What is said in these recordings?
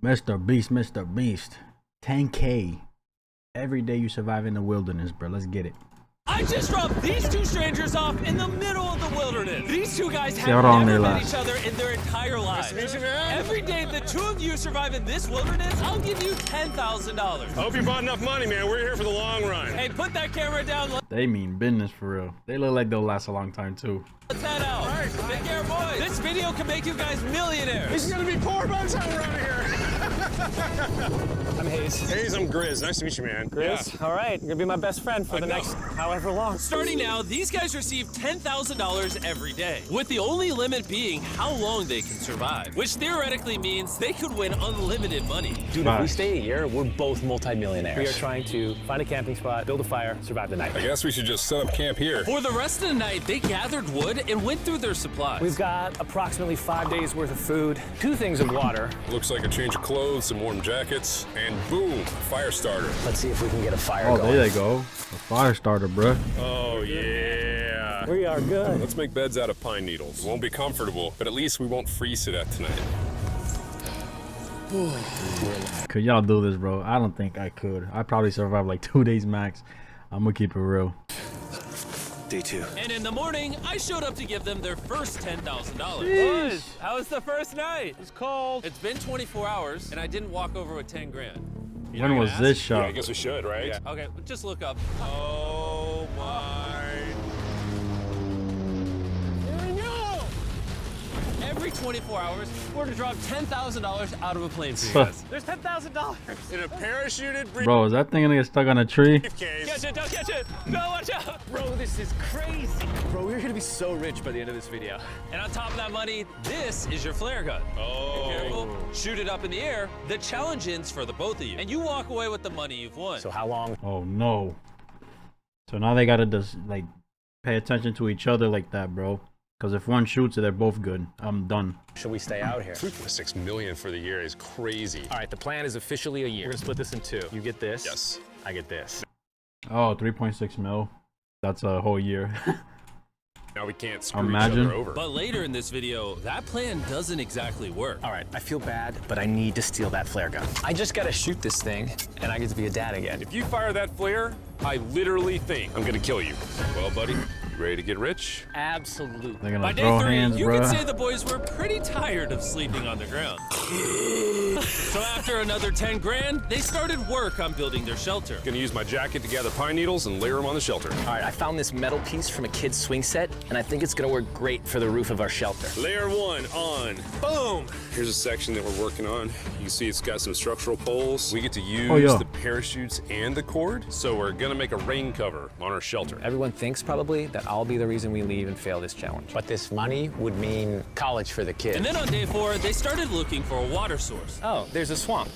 Mr. Beast. 10K. Every day you survive in the wilderness, bro. Let's get it. I just dropped these two strangers off in the middle of the wilderness. These two guys have never met each other in their entire lives. Every day the two of you survive in this wilderness, I'll give you $10,000. I hope you bought enough money, man. We're here for the long run. Hey, put that camera down. They mean business for real. They look like they'll last a long time too. Let's head out. All right. Take care, boys. This video can make you guys millionaires. This is gonna be poor by the time we're out of here. I'm Hayes. Hayes, I'm Grizz. Nice to meet you, man. Grizz? Yeah. All right, you're gonna be my best friend for the next however long. Starting now, these guys receive $10,000 every day, with the only limit being how long they can survive, which theoretically means they could win unlimited money. Dude, if we stay a year, we're both multi-millionaires. We are trying to find a camping spot, build a fire, survive the night. I guess we should just set up camp here. For the rest of the night, they gathered wood and went through their supplies. We've got approximately 5 days worth of food, 2 things of water. Looks like a change of clothes, some warm jackets, and boom, fire starter. Let's see if we can get a fire going. Oh, there they go. A fire starter, bruh. Oh, yeah. We are good. Let's make beds out of pine needles. It won't be comfortable, but at least we won't freeze to death tonight. Could y'all do this, bro? I don't think I could. I'd probably survive like 2 days max. I'm gonna keep it real. Day 2. And in the morning, I showed up to give them their first $10,000. How was the first night? It's cold. It's been 24 hours, and I didn't walk over with 10 grand. When was this shot? Yeah, I guess we should, right? Yeah. Okay, just look up. Oh, my. Every 24 hours, we're to drop $10,000 out of a plane for you guys. There's $10,000. In a parachuted Bro, is that thing gonna get stuck on a tree? briefcase. Catch it, don't catch it. No, watch out. Bro, this is crazy. Bro, we're gonna be so rich by the end of this video. And on top of that money, this is your flare gun. Oh. Be careful, shoot it up in the air. The challenge ends for the both of you. And you walk away with the money you've won. So how long? Oh no. So now they gotta just like pay attention to each other like that, bro. Because if one shoots it, they're both good. I'm done. Should we stay out here? 3.6 million for the year is crazy. All right, the plan is officially a year. We're gonna split this in 2. You get this. Yes. I get this. Oh, 3.6 mil. That's a whole year. Now we can't screw Imagine. each other over. But later in this video, that plan doesn't exactly work. All right, I feel bad, but I need to steal that flare gun. I just gotta shoot this thing, and I get to be a dad again. If you fire that flare, I literally think I'm gonna kill you. Well, buddy, you ready to get rich? Absolutely. They're By gonna day throw 3, hands, you bro. could say the boys were pretty tired of sleeping on the ground. So after another 10 grand, they started work on building their shelter. Gonna use my jacket to gather pine needles and layer them on the shelter. All right, I found this metal piece from a kid's swing set, and I think it's gonna work great for the roof of our shelter. Layer 1 on. Boom! Here's a section that we're working on. You can see it's got some structural poles. We get to use the parachutes and the cord, so we're gonna make a rain cover on our shelter. Everyone thinks probably that I'll be the reason we leave and fail this challenge. But this money would mean college for the kids. And then on day 4, they started looking for a water source. Oh, there's a swamp.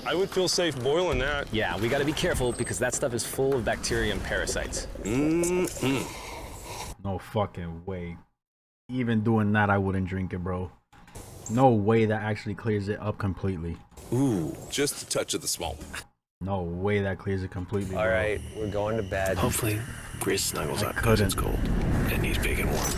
I would feel safe boiling that. Yeah, we gotta be careful because that stuff is full of bacteria and parasites. No fucking way. Even doing that, I wouldn't drink it, bro. No way that actually clears it up completely. Ooh, just a touch of the swamp. No way that clears it completely. All bro. right, we're going to bed. Hopefully, Grizz snuggles up because it's cold and he's big and warm.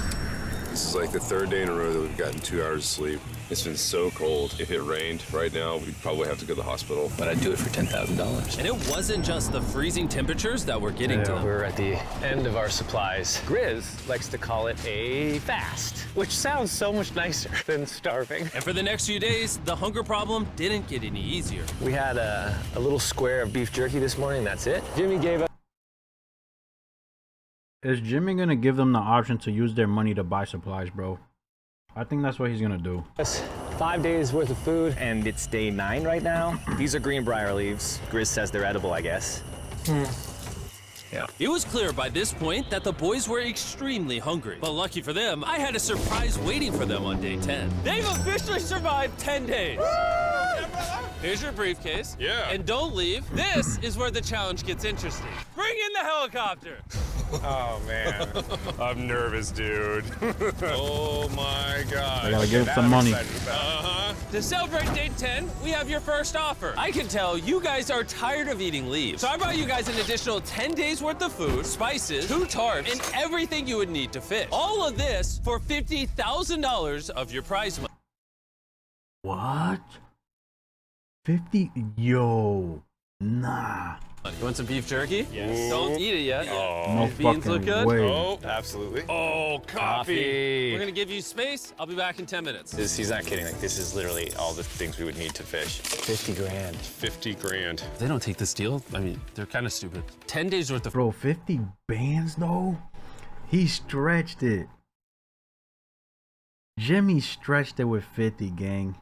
This is like the 3rd day in a row that we've gotten 2 hours of sleep. It's been so cold. If it rained right now, we'd probably have to go to the hospital. But I'd do it for $10,000. And it wasn't just the freezing temperatures that were getting to them. We're at the end of our supplies. Grizz likes to call it a fast, which sounds so much nicer than starving. And for the next few days, the hunger problem didn't get any easier. We had a little square of beef jerky this morning, that's it. Jimmy gave us Is Jimmy gonna give them the option to use their money to buy supplies, bro? I think that's what he's gonna do. 5 days worth of food, and it's day 9 right now. These are greenbrier leaves. Grizz says they're edible, I guess. Yeah. It was clear by this point that the boys were extremely hungry. But lucky for them, I had a surprise waiting for them on day 10. They've officially survived 10 days. Here's your briefcase. Yeah. And don't leave. This is where the challenge gets interesting. Bring in the helicopter. Oh, man. I'm nervous, dude. Oh, my God. I gotta give it some money. To celebrate day 10, we have your first offer. I can tell you guys are tired of eating leaves. So I brought you guys an additional 10 days worth of food, spices, 2 tarps, and everything you would need to fish. All of this for $50,000 of your prize money. What? 50? Yo. Nah. You want some beef jerky? Yes. Don't eat it yet. No Beans look fucking good? way. Oh, absolutely. Oh, coffee. We're gonna give you space. I'll be back in 10 minutes. He's not kidding. Like, this is literally all the things we would need to fish. 50 grand. 50 grand. They don't take this deal. I mean, they're kind of stupid. 10 days worth of. Bro, 50 bands though? He stretched it. Jimmy stretched it with 50, gang.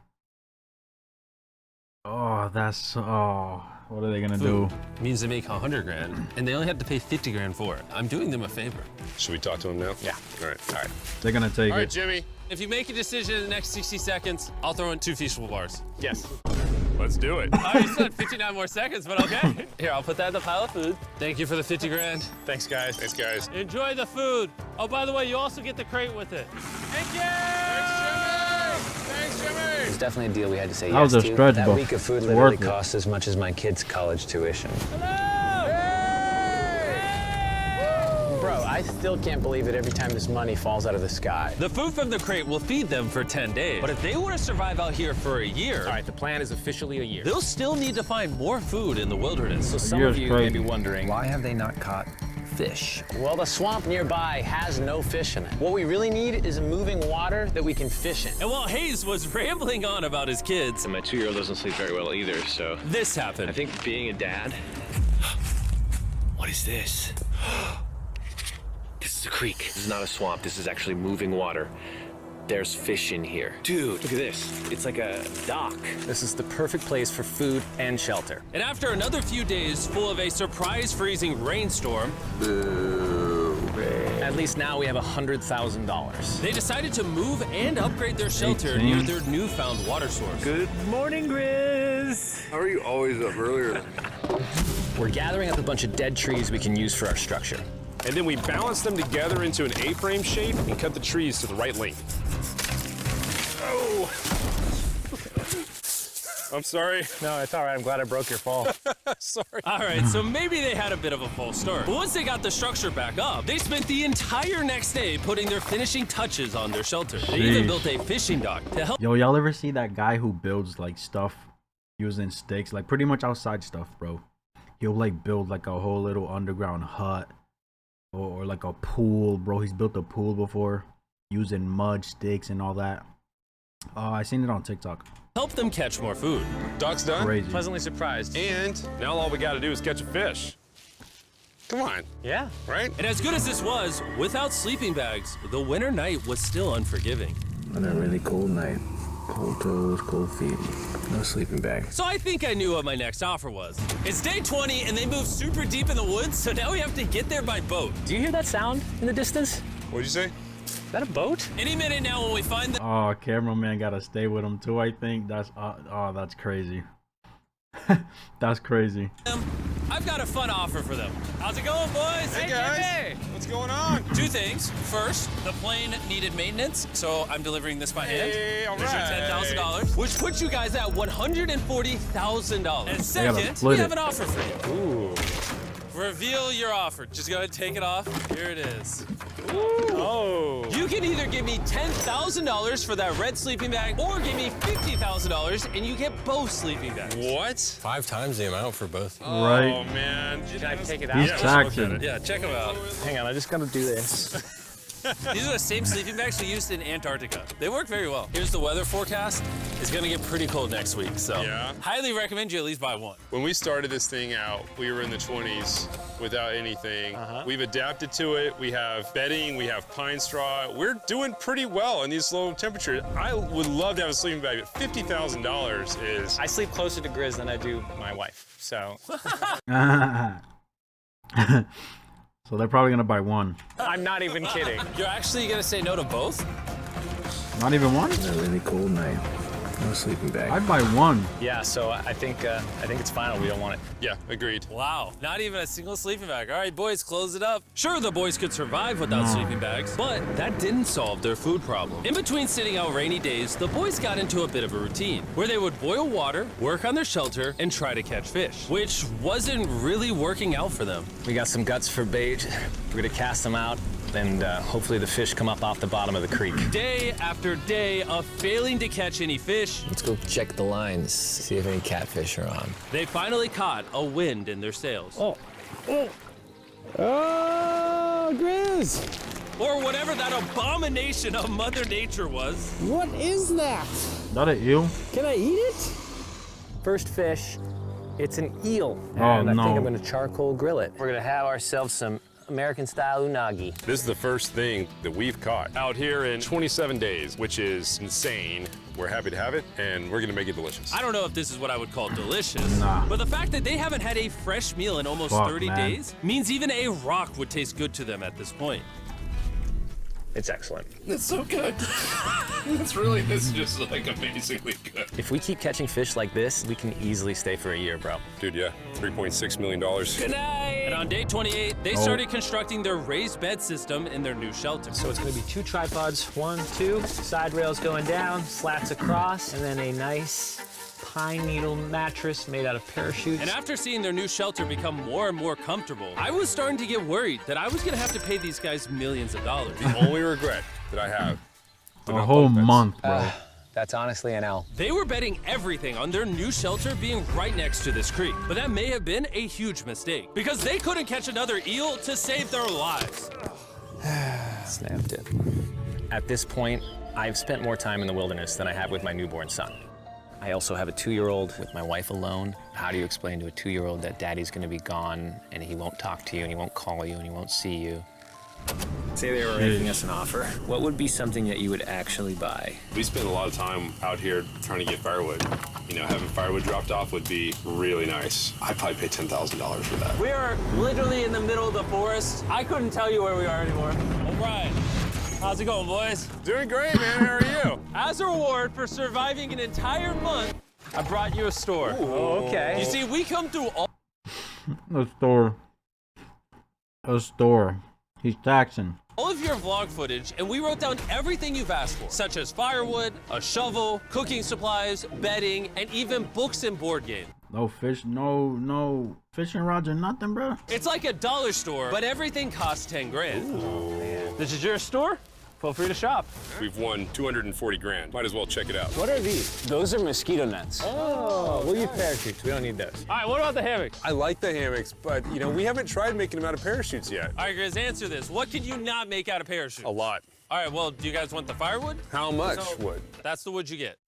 Oh, that's... Oh, what are they gonna do? Means they make 100 grand, and they only have to pay 50 grand for it. I'm doing them a favor. Should we talk to him now? Yeah. All right. All right. They're gonna take All right, it. Jimmy. If you make a decision in the next 60 seconds, I'll throw in 2 feasible bars. Yes. Let's do it. I already said 59 more seconds, but okay. Here, I'll put that in the pile of food. Thank you for the 50 grand. Thanks, guys. Thanks, guys. Enjoy the food. Oh, by the way, you also get the crate with it. Thank you! Thanks, Jimmy. It's definitely a deal we had to say That was yes a to. stretch, That but week of food it's literally worth it. cost as much as my kids' college tuition. Bro, I still can't believe it every time this money falls out of the sky. The food from the crate will feed them for 10 days. But if they want to survive out here for a year, All right, the plan is officially a year. they'll still need to find more food in the wilderness. So some year's of you may crazy. be wondering, Why have they not caught fish? Well, the swamp nearby has no fish in it. What we really need is a moving water that we can fish in. And while Hayes was rambling on about his kids, my 2-year-old doesn't sleep very well either, so this happened. I think being a dad. What is this? This is a creek. This is not a swamp. This is actually moving water. There's fish in here. Dude. Look at this. It's like a dock. This is the perfect place for food and shelter. And after another few days full of a surprise freezing rainstorm, At least now we have $100,000. they decided to move and upgrade their shelter near their newfound water source. Good morning, Grizz. How are you always up earlier? We're gathering up a bunch of dead trees we can use for our structure. And then we balance them together into an A-frame shape and cut the trees to the right length. Oh. I'm sorry. No, it's all right. I'm glad I broke your fall. Sorry. All right, so maybe they had a bit of a false start. But once they got the structure back up, they spent the entire next day putting their finishing touches on their shelter. They even Sheesh. built a fishing dock to help. Yo, y'all ever see that guy who builds like stuff using sticks? Like pretty much outside stuff, bro. He'll like build like a whole little underground hut or like a pool, bro. He's built a pool before using mud, sticks, and all that. I seen it on TikTok. Help them catch more food. Dock's done. Crazy. Pleasantly surprised. And now all we got to do is catch a fish. Come on, Yeah. right? And as good as this was, without sleeping bags, the winter night was still unforgiving. On a really cold night. Cold toes, cold feet. No sleeping bag. So I think I knew what my next offer was. It's day 20 and they moved super deep in the woods, so now we have to get there by boat. Do you hear that sound in the distance? What'd you say? Is that a boat? Any minute now when we find them, Oh, cameraman gotta stay with him too. I think that's that's crazy. That's crazy. I've got a fun offer for them. How's it going, boys? Hey, guys. What's going on? 2 things. First, the plane needed maintenance, so I'm delivering this by hand. Hey, all There's your right. $10,000, which puts you guys at $140,000. And gotta second, we split have it. an offer for you. Ooh. Reveal your offer. Just go ahead and take it off. Here it is. Oh. You can either give me $10,000 for that red sleeping bag, or give me $50,000 and you get both sleeping bags. What? 5 times the amount for both. Right. Oh, man. Can I take it He's out? taxing. Yeah, check them out. Hang on, I just gotta do this. These are the same sleeping bags we used in Antarctica. They work very well. Here's the weather forecast. It's gonna get pretty cold next week, so Yeah. highly recommend you at least buy one. When we started this thing out, we were in the 20s without anything. We've adapted to it. We have bedding, we have pine straw. We're doing pretty well in these low temperatures. I would love to have a sleeping bag, but $50,000 is... I sleep closer to Grizz than I do my wife, so. So they're probably gonna buy one. I'm not even kidding. You're actually gonna say no to both? Not even one? On a really cold night. No sleeping bag. I'd buy one. Yeah, so I think it's final. We don't want it. Yeah, agreed. Wow, not even a single sleeping bag. All right, boys, close it up. Sure, the boys could survive without sleeping bags, but that didn't solve their food problem. In between sitting out rainy days, the boys got into a bit of a routine where they would boil water, work on their shelter, and try to catch fish, which wasn't really working out for them. We got some guts for bait. We're gonna cast them out and hopefully the fish come up off the bottom of the creek. Day after day of failing to catch any fish, Let's go check the lines, see if any catfish are on. they finally caught a wind in their sails. Oh, Grizz! Or whatever that abomination of Mother Nature was. What is that? Is that an eel? Can I eat it? First fish, it's an eel. Oh, And I no. think I'm gonna charcoal grill it. We're gonna have ourselves some American-style unagi. This is the first thing that we've caught out here in 27 days, which is insane. We're happy to have it, and we're gonna make it delicious. I don't know if this is what I would call delicious, Nah. but the fact that they haven't had a fresh meal in almost Fuck, 30 man. days means even a rock would taste good to them at this point. It's excellent. It's so good. It's just like amazingly good. If we keep catching fish like this, we can easily stay for a year, bro. Dude, yeah, $3.6 million. Good night! And on day 28, they started constructing their raised bed system in their new shelter. So it's gonna be 2 tripods, 1, 2, side rails going down, slats across, and then a nice pine needle mattress made out of parachutes. And after seeing their new shelter become more and more comfortable, I was starting to get worried that I was gonna have to pay these guys millions of dollars. The only regret that I have. A whole month, bro. That's honestly an L. They were betting everything on their new shelter being right next to this creek, but that may have been a huge mistake because they couldn't catch another eel to save their lives. Snapped it. At this point, I've spent more time in the wilderness than I have with my newborn son. I also have a 2-year-old with my wife alone. How do you explain to a 2-year-old that daddy's gonna be gone and he won't talk to you and he won't call you and he won't see you? Say they were making us an offer. What would be something that you would actually buy? We spend a lot of time out here trying to get firewood. You know, having firewood dropped off would be really nice. I'd probably pay $10,000 for that. We are literally in the middle of the forest. I couldn't tell you where we are anymore. O'Brien, how's it going, boys? Doing great, man. How are you? As a reward for surviving an entire month, I brought you a store. Oh, okay. You see, we come through all A store. A store. He's taxing. of your vlog footage, and we wrote down everything you've asked for, such as firewood, a shovel, cooking supplies, bedding, and even books and board games. No fish, no fishing rods or nothing, bro. It's like a dollar store, but everything costs 10 grand. This is your store? Feel free to shop. We've won 240 grand. Might as well check it out. What are these? Those are mosquito nets. Oh, we'll use parachutes. We don't need those. All right, what about the hammocks? I like the hammocks, but you know, we haven't tried making them out of parachutes yet. All right, Grizz, answer this. What could you not make out of parachute? A lot. All right, well, do you guys want the firewood? How much So, wood? That's the wood you get.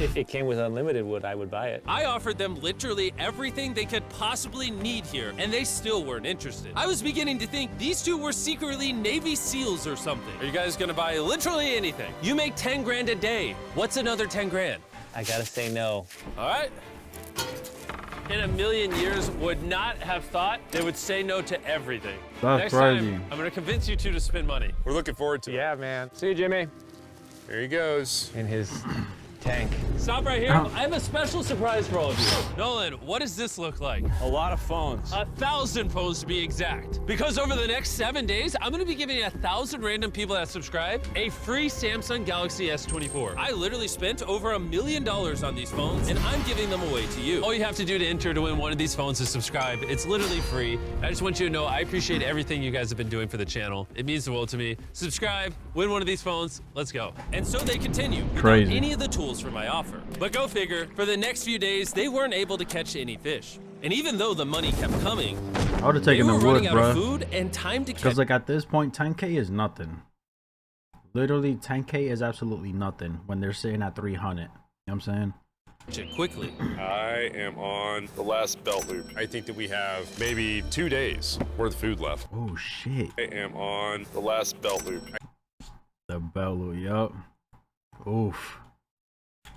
If it came with unlimited wood, I would buy it. I offered them literally everything they could possibly need here, and they still weren't interested. I was beginning to think these two were secretly Navy SEALs or something. Are you guys gonna buy literally anything? You make 10 grand a day. What's another 10 grand? I gotta say no. All right. In a million years, would not have thought they would say no to everything. That's Next crazy. time, I'm gonna convince you two to spend money. We're looking forward to it. Yeah, man. See you, Jimmy. Here he goes. In his tank. Stop right here. I have a special surprise for all of you. Nolan, what does this look like? A lot of phones. 1,000 phones to be exact. Because over the next 7 days, I'm gonna be giving 1,000 random people that subscribe a free Samsung Galaxy S24. I literally spent over $1 million on these phones, and I'm giving them away to you. All you have to do to enter to win one of these phones is subscribe. It's literally free. I just want you to know I appreciate everything you guys have been doing for the channel. It means the world to me. Subscribe, win one of these phones, let's go. And so they continue without Crazy. any of the tools for my offer. But go figure, for the next few days, they weren't able to catch any fish. And even though the money kept coming, I would have they taken the were wood, running out of bro. food and time to catch Because like at this point, 10K is nothing. Literally, 10K is absolutely nothing when they're sitting at 300. You know what I'm saying? it quickly. I am on the last belt loop. I think that we have maybe 2 days worth of food left. Oh shit. I am on the last belt loop. The bellow, yup. Oof.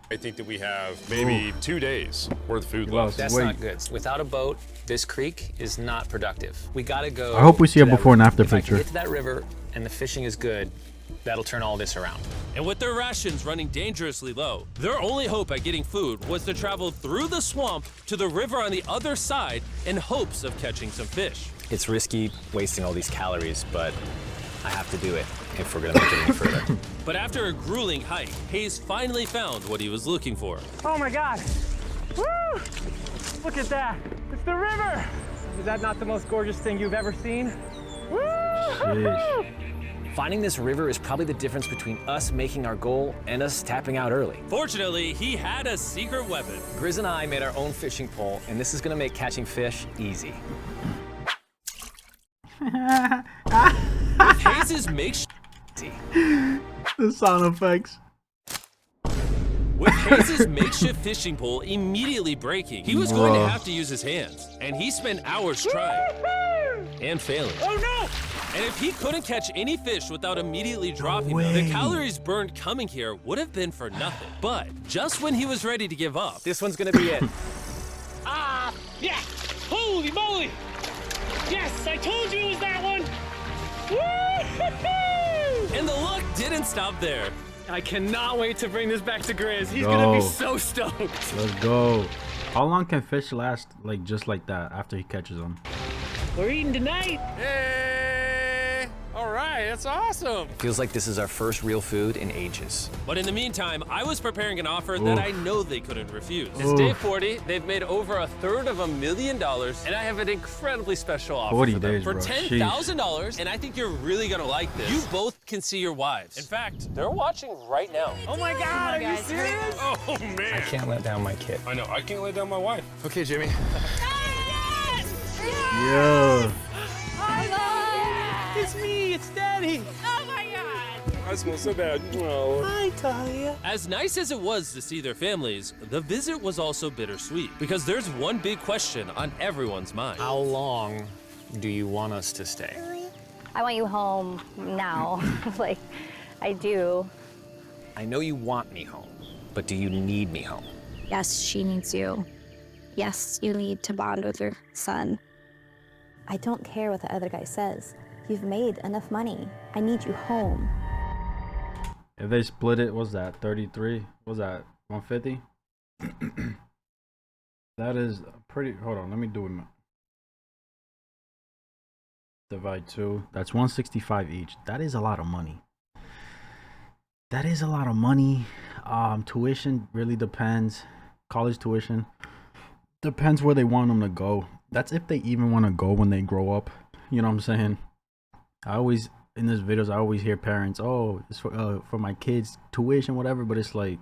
I think that we have maybe 2 days worth of food You lost left. That's weight. not good. Without a boat, this creek is not productive. We gotta go. I hope we see to a that before and river. after If I picture. can get to that river and the fishing is good, that'll turn all this around. And with their rations running dangerously low, their only hope at getting food was to travel through the swamp to the river on the other side in hopes of catching some fish. It's risky wasting all these calories, but I have to do it if we're gonna make it any further. But after a grueling hike, Hayes finally found what he was looking for. Oh my God. Woo! Look at that. It's the river. Is that not the most gorgeous thing you've ever seen? Woo! Sheesh. Finding this river is probably the difference between us making our goal and us tapping out early. Fortunately, he had a secret weapon. Grizz and I made our own fishing pole, and this is gonna make catching fish easy. With Hayes' makeshift The sound effects. With Hayes' makeshift fishing pole immediately breaking, he was going to have to use his hands, and he spent hours trying and failing. Oh no! And if he couldn't catch any fish without immediately dropping them, the calories burned coming here would have been for nothing. But just when he was ready to give up, This one's gonna be it. Yeah! Holy moly! Yes, I told you it was that one! Woo! and the luck didn't stop there. I cannot wait to bring this back to Grizz. He's Go. gonna be so stoked. Let's go. How long can fish last like just like that after he catches them? We're eating tonight. Hey! All right, that's awesome. Feels like this is our first real food in ages. But in the meantime, I was preparing an offer that I know they couldn't refuse. It's Oof. day 40. They've made over $250,000, and I have an incredibly special offer 40 for them. days, For bro. $10,000, and I think you're really gonna like this. You both can see your wives. In fact, they're watching right now. Oh my God, are you serious? Oh man. Can't let down my kid. I know. I can't lay down my wife. Okay, Jimmy. Yeah. It's me, it's Daddy. I smell so bad. Oh. Hi, Talia. As nice as it was to see their families, the visit was also bittersweet because there's one big question on everyone's mind. How long do you want us to stay? I want you home now. Like, I do. I know you want me home, but do you need me home? Yes, she needs you. Yes, you need to bond with your son. I don't care what the other guy says. You've made enough money. I need you home. If they split it, what's that? 33? What's that? 150? That is pretty. Hold on, let me do it. Divide 2. That's 165 each. That is a lot of money. That is a lot of money. Tuition really depends. College tuition depends where they want them to go. That's if they even want to go when they grow up. You know what I'm saying? I always, in these videos, I always hear parents, oh, it's for my kids' tuition, whatever. But it's like,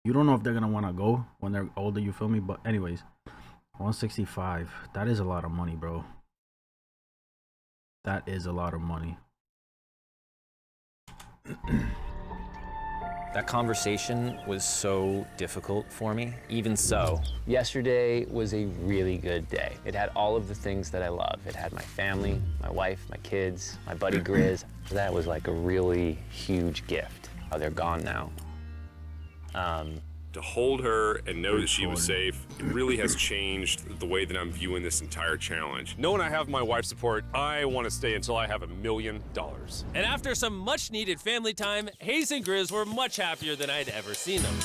you don't know if they're going to want to go when they're older, you feel me? But anyways, 165. That is a lot of money, bro. That is a lot of money. That conversation was so difficult for me. Even so, yesterday was a really good day. It had all of the things that I love. It had my family, my wife, my kids, my buddy Grizz. That was like a really huge gift. Oh, they're gone now. To hold her and know that she was safe, it really has changed the way that I'm viewing this entire challenge. Knowing I have my wife's support, I want to stay until I have $1 million. And after some much-needed family time, Hayes and Grizz were much happier than I'd ever seen them.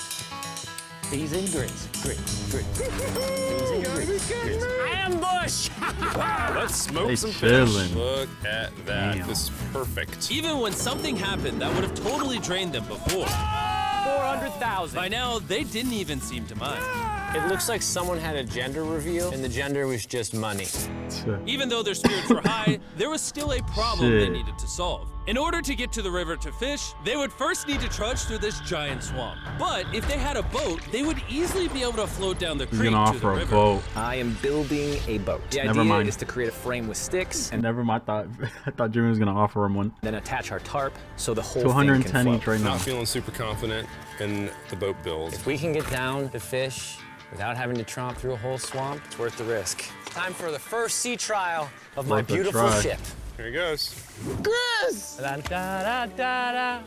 Hayes and Grizz. Hayes and Grizz. Ambush! Let's smoke They some chillin'. fish. Look at that. Damn. This is perfect. Even when something happened that would have totally drained them before, 400,000. by now, they didn't even seem to mind. It looks like someone had a gender reveal, and the gender was just money. Even though their spirits were high, there was still a problem they Shit. needed to solve. In order to get to the river to fish, they would first need to trudge through this giant swamp. But if they had a boat, they would easily be able to float down the He's creek gonna to the offer a river. boat. I am building a boat. The Never idea mind. is to create a frame with sticks and Never mind. I thought Jimmy was gonna offer him one. then attach our tarp so the whole 210 thing can each float. right now. Not feeling super confident in the boat build. If we can get down to fish without having to tromp through a whole swamp, it's worth the risk. It's time for the first sea trial of my Worth a beautiful try. ship. Here he goes. Da, da, da, da, da.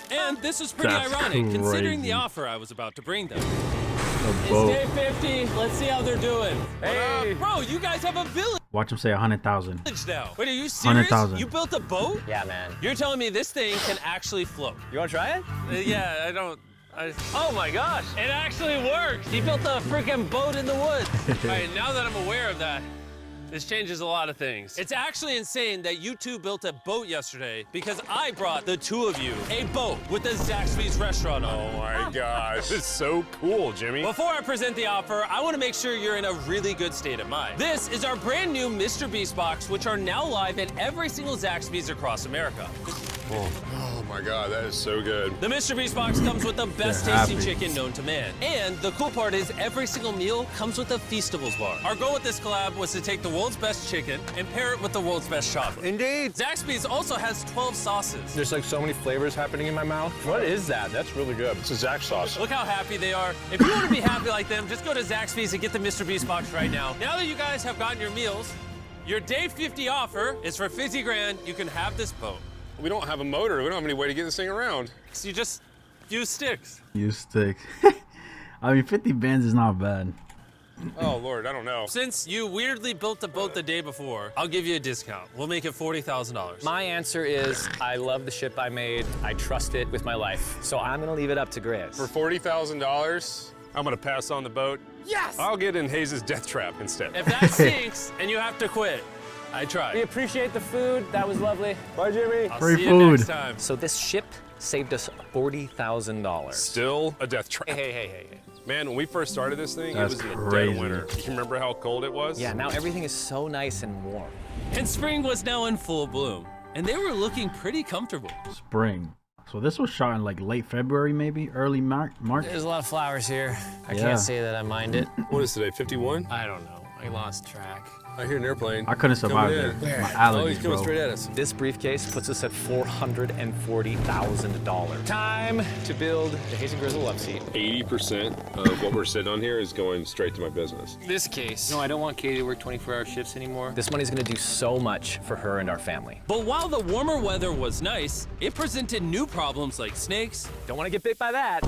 And this is pretty That's ironic, considering the crazy. offer I was about to bring them. A It's boat. day 50. Let's see how they're doing. Hey. Bro, you guys have a village Watch him say 100,000. now. Wait, are you serious? 100,000. You built a boat? Yeah, man. You're telling me this thing can actually float? You want to try it? Yeah, I don't. Oh my gosh, it actually works. He built a freaking boat in the woods. All right, now that I'm aware of that, This changes a lot of things. It's actually insane that you two built a boat yesterday because I brought the two of you a boat with the Zaxby's restaurant on it. Oh my gosh, it's so cool, Jimmy. Before I present the offer, I want to make sure you're in a really good state of mind. This is our brand new MrBeast box, which are now live at every single Zaxby's across America. Oh my God, that is so good. The MrBeast box comes with the best tasting chicken known to man. And the cool part is every single meal comes with a Feastables bar. Our goal with this collab was to take the world's best chicken and pair it with the world's best chocolate. Indeed. Zaxby's also has 12 sauces. There's like so many flavors happening in my mouth. What is that? That's really good. It's a Zax sauce. Look how happy they are. If you want to be happy like them, just go to Zaxby's and get the MrBeast box right now. Now that you guys have gotten your meals, your day 50 offer is for 50 grand. You can have this boat. We don't have a motor. We don't have any way to get this thing around. So you just use sticks. Use sticks. I mean, 50 bands is not bad. Oh, Lord, I don't know. Since you weirdly built the boat the day before, I'll give you a discount. We'll make it $40,000. My answer is I love the ship I made. I trust it with my life. So I'm gonna leave it up to Grizz. For $40,000, I'm gonna pass on the boat. Yes! I'll get in Hayes' death trap instead. If that sinks and you have to quit, I tried. We appreciate the food. That was lovely. Bye, Jimmy. I'll Free see you food. next time. So this ship saved us $40,000. Still a death trap. Hey. Man, when we first started this thing, That's it was in the dead crazy. of winter. You remember how cold it was? Yeah, now everything is so nice and warm. And spring was now in full bloom, and they were looking pretty comfortable. Spring. So this was shot in like late February, maybe early March. There's a lot of flowers here. I Yeah. can't say that I mind it. What is today, 51? I don't know. I lost track. I hear an airplane. I couldn't survive there. Coming in. My Oh, he's allergies, coming bro. straight at us. This briefcase puts us at $440,000. Time to build the Hayes and Grizzle love seat. 80% of what we're sitting on here is going straight to my business. This case. No, I don't want Katie to work 24-hour shifts anymore. This money's gonna do so much for her and our family. But while the warmer weather was nice, it presented new problems like snakes Don't wanna get bit by that.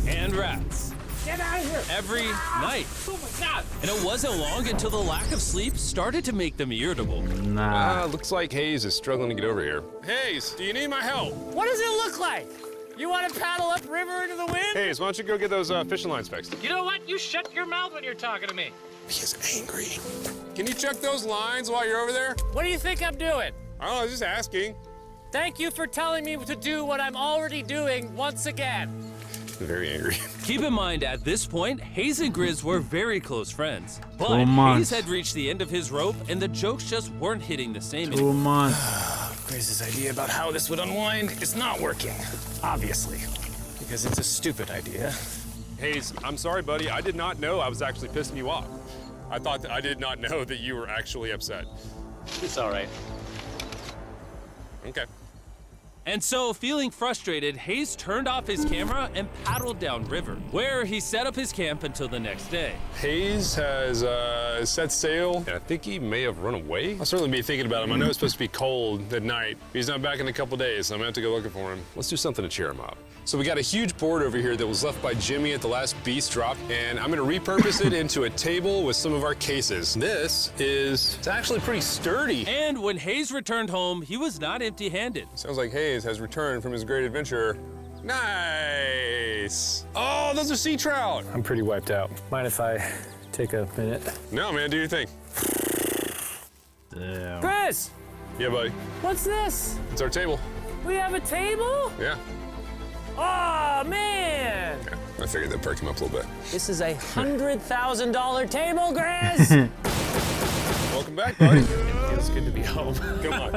and rats. Get out of here! Every night. Oh my God! And it wasn't long until the lack of sleep started to make them irritable. Nah. Looks like Hayes is struggling to get over here. Hayes, do you need my help? What does it look like? You want to paddle upriver into the wind? Hayes, why don't you go get those fishing lines fixed? You know what? You shut your mouth when you're talking to me. He is angry. Can you check those lines while you're over there? What do you think I'm doing? I don't know, just asking. Thank you for telling me to do what I'm already doing once again. Very angry. Keep in mind, at this point, Hayes and Grizz were very close friends. But 2 months. Hayes had reached the end of his rope, and the jokes just weren't hitting the same 2 anymore. months. Grizz's idea about how this would unwind is not working, obviously, because it's a stupid idea. Hayes, I'm sorry, buddy. I did not know I was actually pissing you off. I did not know that you were actually upset. It's all right. Okay. And so, feeling frustrated, Hayes turned off his camera and paddled downriver, where he set up his camp until the next day. Hayes has set sail, and I think he may have run away. I'll certainly be thinking about him. I know it's supposed to be cold at night. He's not back in a couple days, so I'm gonna have to go looking for him. Let's do something to cheer him up. So we got a huge board over here that was left by Jimmy at the last Beast drop, and I'm gonna repurpose it into a table with some of our cases. It's actually pretty sturdy. And when Hayes returned home, he was not empty-handed. Sounds like Hayes has returned from his great adventure. Nice. Oh, those are sea trout. I'm pretty wiped out. Mind if I take a minute? No, man, do your thing. Damn. Chris, Yeah, buddy. what's this? It's our table. We have a table? Yeah. Oh, man! I figured that'd perk him up a little bit. This is a $100,000 table, Grizz! Welcome back, buddy. Feels good to be home. Come on.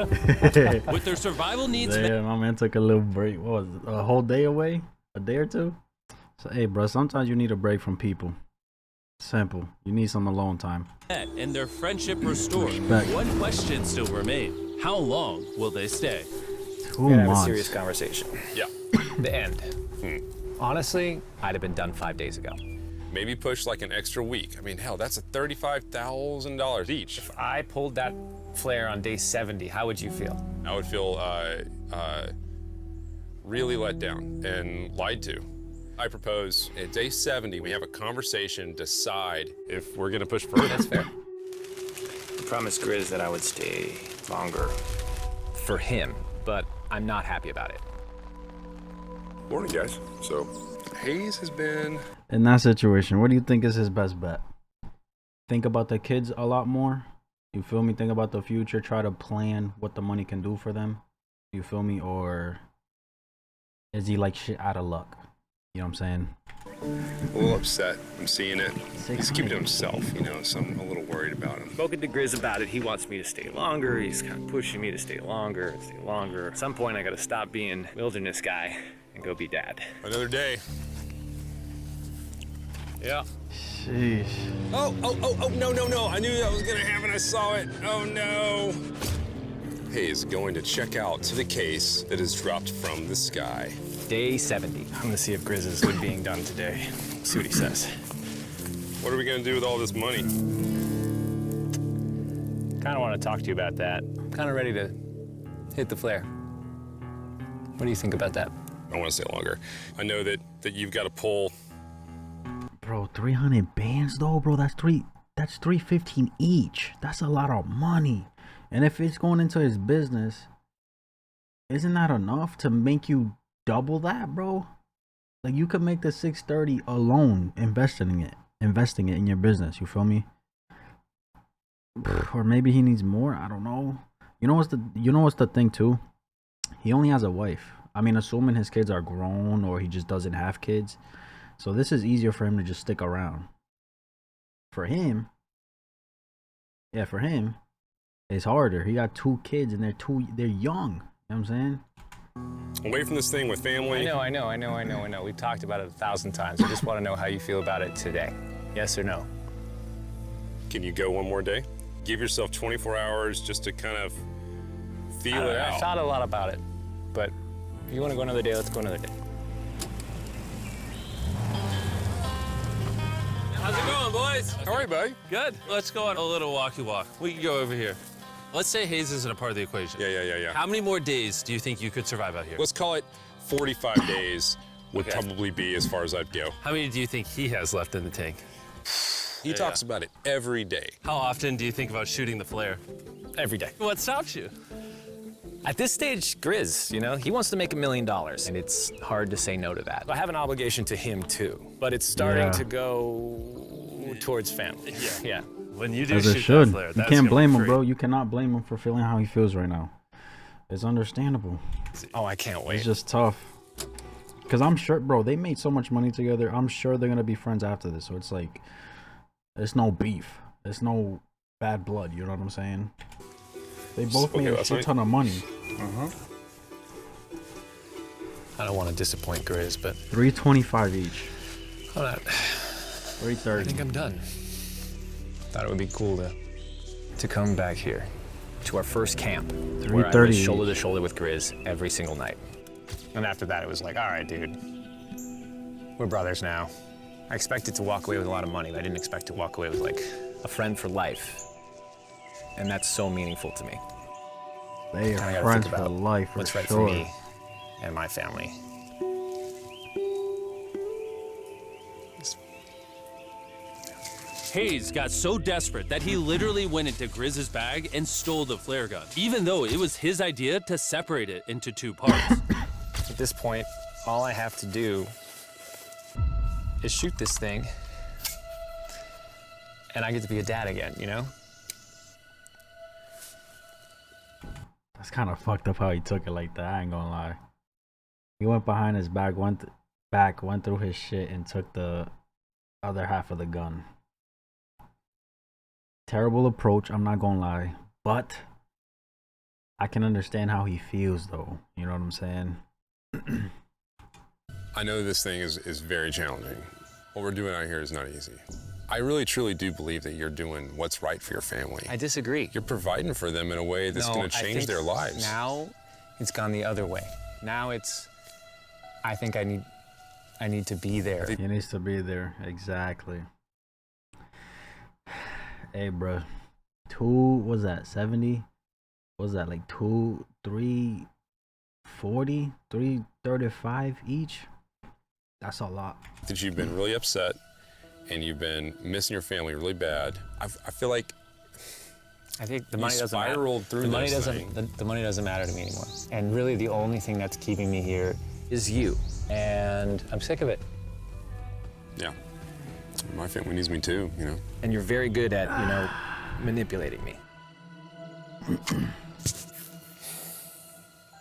With their survival needs met, Damn, my man took a little break. What was it? A whole day away? A day or two? So, hey, bro, sometimes you need a break from people. Simple. You need some alone time. and their friendship restored, Respect. one question still remained. How long will they stay? 2 We're gonna have a months. serious conversation. Yeah. The end. Honestly, I'd have been done 5 days ago. Maybe push like an extra week. I mean, hell, that's a $35,000 each. If I pulled that flare on day 70, how would you feel? I would feel really let down and lied to. I propose at day 70, we have a conversation, decide if we're gonna push further. That's fair. I promised Grizz that I would stay longer. For him, but I'm not happy about it. Morning, guys. So, Hayes has been... In that situation, what do you think is his best bet? Think about the kids a lot more You feel me? Think about the future. Try to plan what the money can do for them. You feel me? Or is he like shit out of luck? You know what I'm saying? A little upset. I'm seeing it. He's keeping it to himself, you know, so I'm a little worried about him. Spoken to Grizz about it. He wants me to stay longer. He's kind of pushing me to stay longer and stay longer. At some point, I got to stop being wilderness guy and go be dad. Another day. Yeah. Sheesh. Oh, no. I knew that was gonna happen. I saw it. Oh, no. Hayes going to check out the case that is dropped from the sky. Day 70. I'm gonna see if Grizz is good being done today. See what he says. What are we gonna do with all this money? Kind of want to talk to you about that. I'm kind of ready to hit the flare. What do you think about that? I want to stay longer. I know that you've got to pull. Bro, 300 bands though, bro. That's 315 each. That's a lot of money. And if it's going into his business, isn't that enough to make you double that, bro? Like you could make the 630 alone investing it in your business. You feel me? Or maybe he needs more. I don't know. You know what's the thing too? He only has a wife. I mean, assuming his kids are grown or he just doesn't have kids. So this is easier for him to just stick around. For him, it's harder. He got 2 kids and they're young. You know what I'm saying? Away from this thing with family. I know. We've talked about it 1,000 times. I just want to know how you feel about it today. Yes or no? Can you go one more day? Give yourself 24 hours just to kind of feel it out. I thought a lot about it, but if you want to go another day, let's go another day. How's it going, boys? How are you, buddy? Good. Let's go on a little walkie walk. We can go over here. Let's say Hayes isn't a part of the equation. Yeah. How many more days do you think you could survive out here? Let's call it 45 days would probably be as far as I'd go. How many do you think he has left in the tank? He talks about it every day. How often do you think about shooting the flare? Every day. What stops you? At this stage, Grizz, you know, he wants to make $1 million, and it's hard to say no to that. I have an obligation to him too, but it's starting to go towards family. Yeah. When you do As it shoot should. that flare, You that's can't gonna blame be him, free. bro. You cannot blame him for feeling how he feels right now. It's understandable. Oh, I can't wait. It's just tough. Because I'm sure, bro, they made so much money together. I'm sure they're going to be friends after this. So it's like, it's no beef. It's no bad blood. You know what I'm saying? They both made a shit ton of money. I don't want to disappoint Grizz, but $325 each. hold on. $330. I think I'm done. Thought it would be cool to come back here to our first camp, where I was shoulder to shoulder with Grizz every single night. And after that, it was like, all right, dude, we're brothers now. I expected to walk away with a lot of money, but I didn't expect to walk away with like a friend for life. And that's so meaningful to me. They I are gotta friends think for about life, for what's right sure. for me and my family. Hayes got so desperate that he literally went into Grizz's bag and stole the flare gun, even though it was his idea to separate it into 2 parts. At this point, all I have to do is shoot this thing, and I get to be a dad again, you know? That's kind of fucked up how he took it like that. I ain't gonna lie. He went behind his back, went through his shit, and took the other half of the gun. Terrible approach, I'm not gonna lie. But I can understand how he feels, though. You know what I'm saying? I know this thing is very challenging. What we're doing out here is not easy. I really, truly do believe that you're doing what's right for your family. I disagree. You're providing for them in a way that's going to change their lives. Now it's gone the other way. Now it's, I think I need to be there. He needs to be there, exactly. Hey, bro. 2, was that 70? Was that like 340, 335 each? That's a lot. That you've been really upset and you've been missing your family really bad. I feel like I think the money doesn't matter. spiraled through The money this doesn't. thing. The money doesn't matter to me anymore. And really, the only thing that's keeping me here is you. And I'm sick of it. Yeah. My family needs me too, you know. And you're very good at, you know, manipulating me.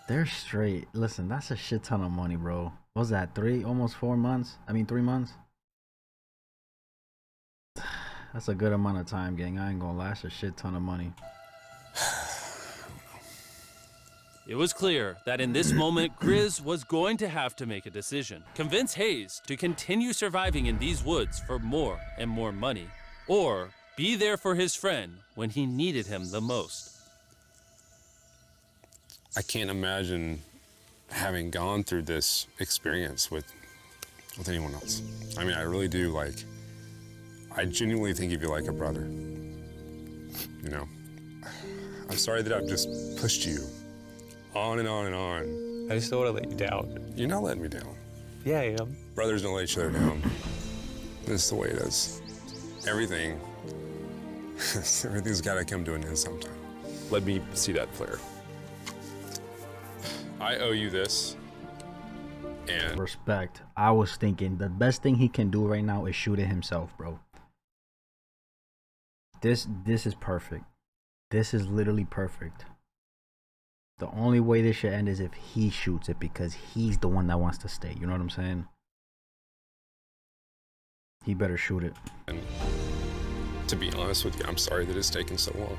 They're straight. Listen, that's a shit ton of money, bro. What was that, almost 4 months? I mean, 3 months? That's a good amount of time, gang. I ain't gonna lie, that's a shit ton of money. It was clear that in this moment, Grizz was going to have to make a decision. Convince Hayes to continue surviving in these woods for more and more money, or be there for his friend when he needed him the most. I can't imagine having gone through this experience with anyone else. I mean, I really do, like, I genuinely think of you like a brother. You know, I'm sorry that I've just pushed you on and on and on. I just don't want to let you down. You're not letting me down. Yeah, I am. Brothers don't let each other down. This is the way it is. Everything's got to come to an end sometime. Let me see that flare. I owe you this. And Respect. I was thinking the best thing he can do right now is shoot it himself, bro. This is perfect. This is literally perfect. The only way this should end is if he shoots it, because he's the one that wants to stay. You know what I'm saying? He better shoot it. And to be honest with you, I'm sorry that it's taken so long.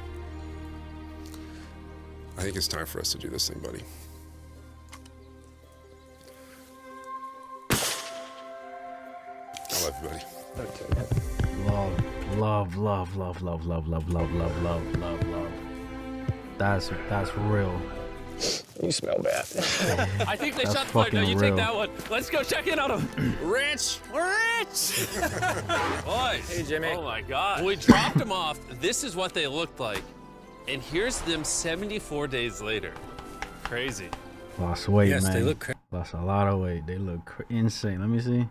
I think it's time for us to do this thing, buddy. I love you, buddy. Love. That's real. You smell bad. I think they That's shot the fire. No, fucking you real. take that one. Let's go check in on him. Rich! Boys. Hey, Jimmy. Oh my God. When we dropped them off, this is what they looked like. And here's them 74 days later. Crazy. Lost weight, Yes, man. they look Lost a lot of weight. They look insane. Let me see.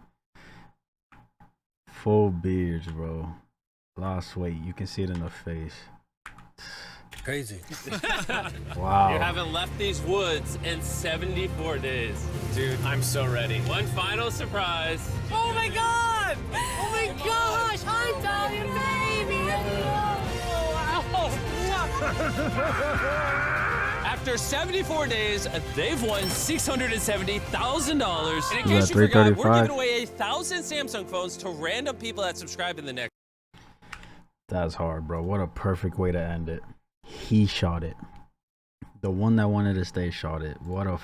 Full beards, bro. Lost weight. You can see it in the face. crazy. Wow. You haven't left these woods in 74 days. Dude, I'm so ready. One final surprise. Oh my God! Oh my gosh! Hi, Italian baby! After 74 days, they've won $670,000. And in Was case that you forgot, we're 335? giving away 1,000 Samsung phones to random people that subscribe in the next. That's hard, bro. What a perfect way to end it. He shot it. The one that wanted to stay shot it. What a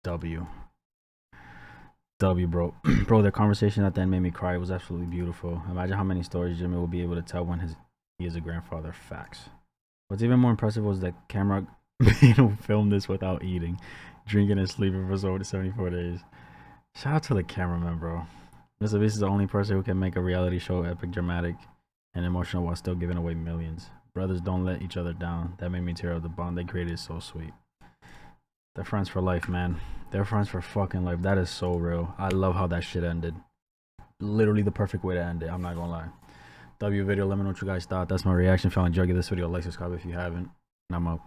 W. W, bro. Bro, the conversation at the end made me cry. It was absolutely beautiful. Imagine how many stories Jimmy will be able to tell when he is a grandfather. Facts. What's even more impressive was that camera filmed this without eating, drinking, and sleeping for so 74 days. Shout out to the cameraman, bro. MrBeast is the only person who can make a reality show epic, dramatic, and emotional while still giving away millions. Brothers don't let each other down. That made me tear up. The bond they created is so sweet. They're friends for life, man. They're friends for fucking life. That is so real. I love how that shit ended. Literally the perfect way to end it. I'm not gonna lie. W video, let me know what you guys thought. That's my reaction. If y'all enjoyed, give this video a like, subscribe if you haven't. And I'm out.